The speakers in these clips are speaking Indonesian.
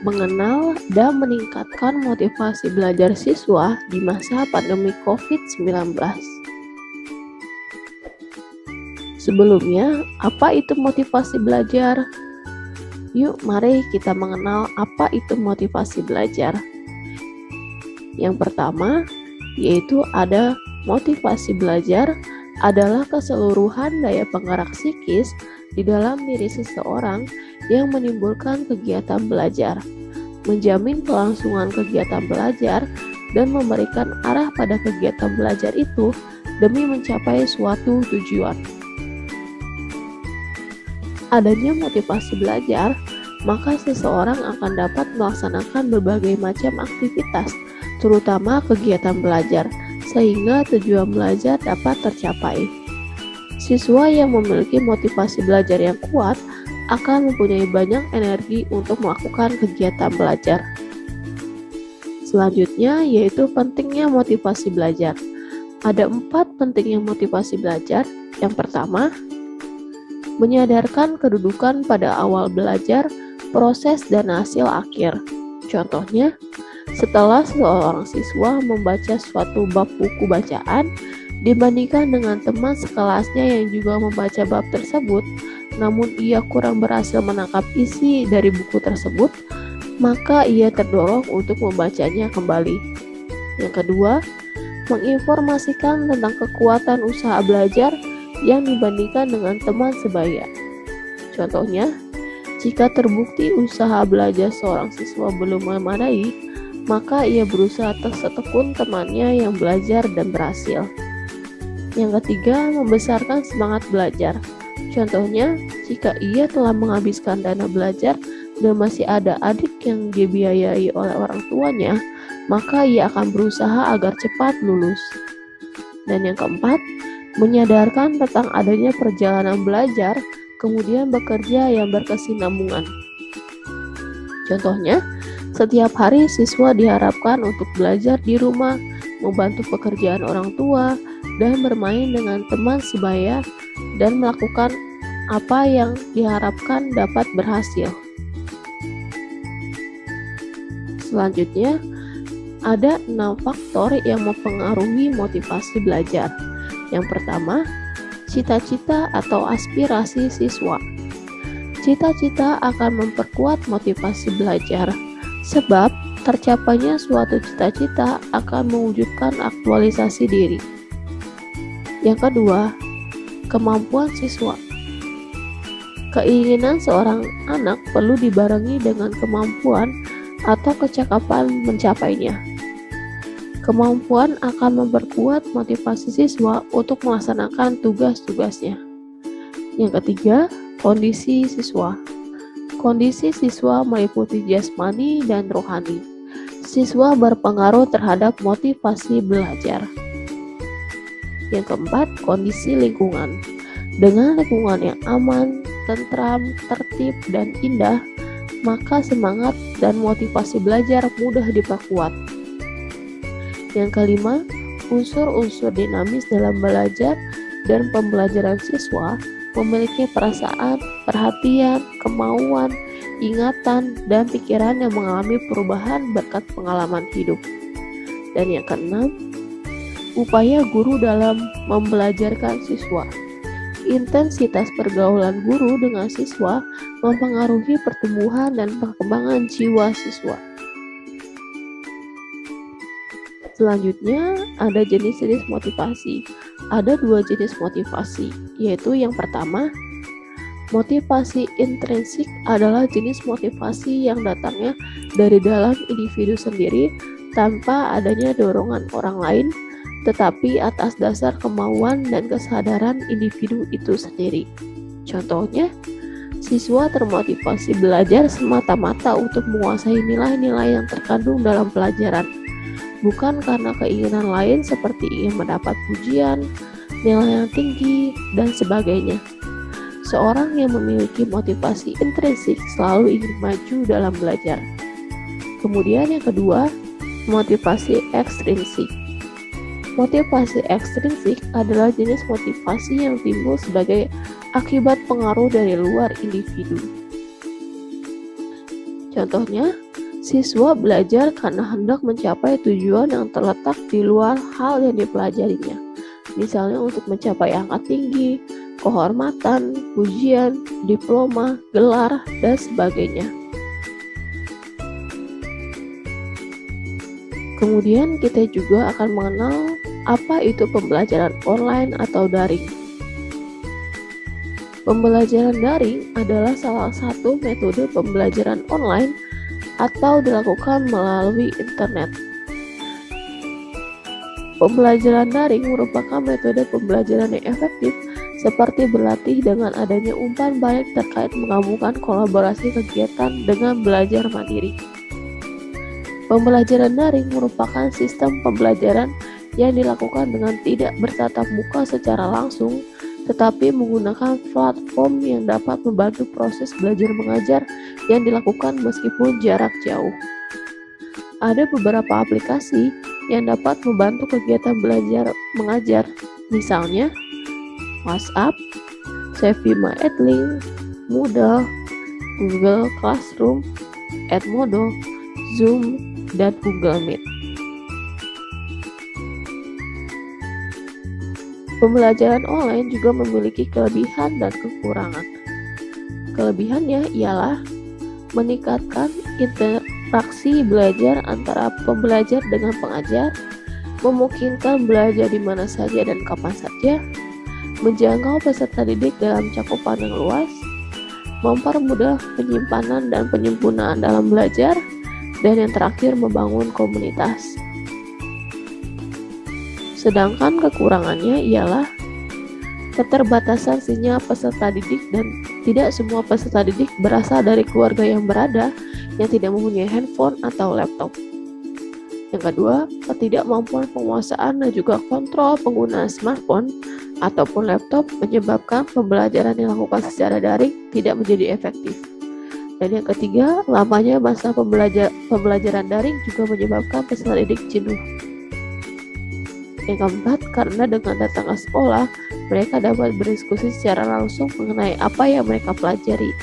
mengenal dan meningkatkan motivasi belajar siswa di masa pandemi COVID-19. Sebelumnya, apa itu motivasi belajar? Yuk, mari kita mengenal apa itu motivasi belajar. Yang pertama, yaitu ada motivasi belajar adalah keseluruhan daya penggerak psikis di dalam diri seseorang yang menimbulkan kegiatan belajar, menjamin kelangsungan kegiatan belajar, dan memberikan arah pada kegiatan belajar itu demi mencapai suatu tujuan. Adanya motivasi belajar, maka seseorang akan dapat melaksanakan berbagai macam aktivitas, terutama kegiatan belajar, sehingga tujuan belajar dapat tercapai. Siswa yang memiliki motivasi belajar yang kuat akan mempunyai banyak energi untuk melakukan kegiatan belajar. Selanjutnya yaitu pentingnya motivasi belajar. Ada 4 pentingnya motivasi belajar. Yang pertama, menyadarkan kedudukan pada awal belajar, proses, dan hasil akhir. Contohnya, setelah seorang siswa membaca suatu bab buku bacaan, dibandingkan dengan teman sekelasnya yang juga membaca bab tersebut, namun ia kurang berhasil menangkap isi dari buku tersebut, maka ia terdorong untuk membacanya kembali. Yang kedua, menginformasikan tentang kekuatan usaha belajar yang dibandingkan dengan teman sebaya. Contohnya, jika terbukti usaha belajar seorang siswa belum memadai, maka ia berusaha setekun temannya yang belajar dan berhasil. Yang ketiga, membesarkan semangat belajar. Contohnya, jika ia telah menghabiskan dana belajar dan masih ada adik yang dibiayai oleh orang tuanya, maka ia akan berusaha agar cepat lulus. Dan yang keempat, menyadarkan tentang adanya perjalanan belajar, kemudian bekerja yang berkesinambungan. Contohnya, setiap hari siswa diharapkan untuk belajar di rumah, membantu pekerjaan orang tua, dan bermain dengan teman sebaya, dan melakukan apa yang diharapkan dapat berhasil. Selanjutnya, ada 6 faktor yang mempengaruhi motivasi belajar. Yang pertama, cita-cita atau aspirasi siswa. Cita-cita akan memperkuat motivasi belajar, sebab tercapainya suatu cita-cita akan mewujudkan aktualisasi diri. Yang kedua, kemampuan siswa. Keinginan seorang anak perlu dibarengi dengan kemampuan atau kecakapan mencapainya. Kemampuan akan memperkuat motivasi siswa untuk melaksanakan tugas-tugasnya. Yang ketiga, kondisi siswa. Kondisi siswa meliputi jasmani dan rohani. Siswa berpengaruh terhadap motivasi belajar. Yang keempat, kondisi lingkungan. Dengan lingkungan yang aman, tentram, tertib, dan indah, maka semangat dan motivasi belajar mudah diperkuat. Yang kelima, unsur-unsur dinamis dalam belajar dan pembelajaran siswa memiliki perasaan, perhatian, kemauan, ingatan, dan pikiran yang mengalami perubahan berkat pengalaman hidup. Dan yang keenam, upaya guru dalam membelajarkan siswa. Intensitas pergaulan guru dengan siswa mempengaruhi pertumbuhan dan perkembangan jiwa siswa. Selanjutnya, ada jenis-jenis motivasi. Ada 2 jenis motivasi, yaitu yang pertama, motivasi intrinsik adalah jenis motivasi yang datangnya dari dalam individu sendiri tanpa adanya dorongan orang lain, tetapi atas dasar kemauan dan kesadaran individu itu sendiri. Contohnya, siswa termotivasi belajar semata-mata untuk menguasai nilai-nilai yang terkandung dalam pelajaran, bukan karena keinginan lain seperti ingin mendapat pujian, nilai yang tinggi, dan sebagainya. Seorang yang memiliki motivasi intrinsik selalu ingin maju dalam belajar. Kemudian yang kedua, motivasi ekstrinsik. Motivasi ekstrinsik adalah jenis motivasi yang timbul sebagai akibat pengaruh dari luar individu. Contohnya, siswa belajar karena hendak mencapai tujuan yang terletak di luar hal yang dipelajarinya. Misalnya untuk mencapai angka tinggi, kehormatan, pujian, diploma, gelar, dan sebagainya. Kemudian kita juga akan mengenal apa itu pembelajaran online atau daring. Pembelajaran daring adalah salah satu metode pembelajaran online atau dilakukan melalui internet. Pembelajaran daring merupakan metode pembelajaran yang efektif seperti berlatih dengan adanya umpan balik terkait menggabungkan kolaborasi kegiatan dengan belajar mandiri. Pembelajaran daring merupakan sistem pembelajaran yang dilakukan dengan tidak bertatap muka secara langsung, tetapi menggunakan platform yang dapat membantu proses belajar mengajar yang dilakukan meskipun jarak jauh. Ada beberapa aplikasi yang dapat membantu kegiatan belajar mengajar, misalnya WhatsApp, Savima Edlink, Moodle, Google Classroom, Edmodo, Zoom, dan Google Meet. Pembelajaran online juga memiliki kelebihan dan kekurangan. Kelebihannya ialah meningkatkan interaksi belajar antara pembelajar dengan pengajar, memungkinkan belajar di mana saja dan kapan saja, menjangkau peserta didik dalam cakupan yang luas, mempermudah penyimpanan dan penyempurnaan dalam belajar, dan yang terakhir membangun komunitas. Sedangkan kekurangannya ialah keterbatasan sinyal peserta didik dan tidak semua peserta didik berasal dari keluarga yang tidak mempunyai handphone atau laptop. Yang kedua, ketidakmampuan penguasaan dan juga kontrol penggunaan smartphone ataupun laptop menyebabkan pembelajaran yang dilakukan secara daring tidak menjadi efektif. Dan yang ketiga, lamanya masa pembelajaran daring juga menyebabkan peserta didik jenuh. Yang keempat, karena dengan datang ke sekolah, mereka dapat berdiskusi secara langsung mengenai apa yang mereka pelajari.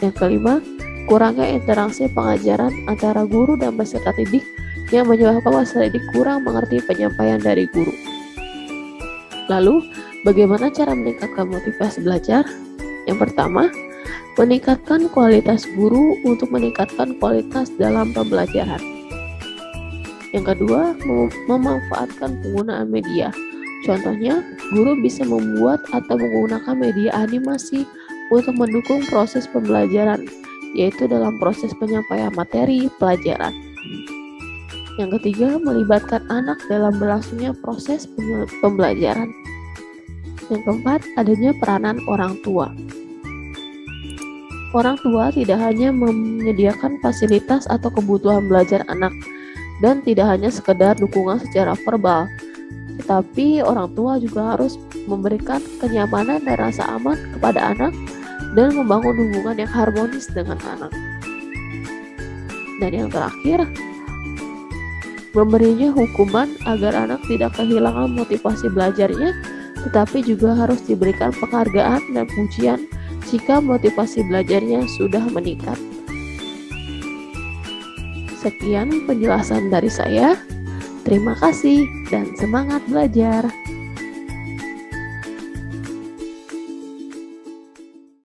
Yang kelima, kurangnya interaksi pengajaran antara guru dan peserta didik yang menyebabkan peserta didik kurang mengerti penyampaian dari guru. Lalu, bagaimana cara meningkatkan motivasi belajar? Yang pertama, meningkatkan kualitas guru untuk meningkatkan kualitas dalam pembelajaran. Yang kedua, memanfaatkan penggunaan media. Contohnya, guru bisa membuat atau menggunakan media animasi untuk mendukung proses pembelajaran, yaitu dalam proses penyampaian materi pelajaran. Yang ketiga, melibatkan anak dalam berlangsungnya proses pembelajaran. Yang keempat, adanya peranan orang tua. Orang tua tidak hanya menyediakan fasilitas atau kebutuhan belajar anak, dan tidak hanya sekedar dukungan secara verbal, tetapi orang tua juga harus memberikan kenyamanan dan rasa aman kepada anak dan membangun hubungan yang harmonis dengan anak. Dan yang terakhir, memberinya hukuman agar anak tidak kehilangan motivasi belajarnya, tetapi juga harus diberikan penghargaan dan pujian jika motivasi belajarnya sudah meningkat. Sekian penjelasan dari saya. Terima kasih dan semangat belajar.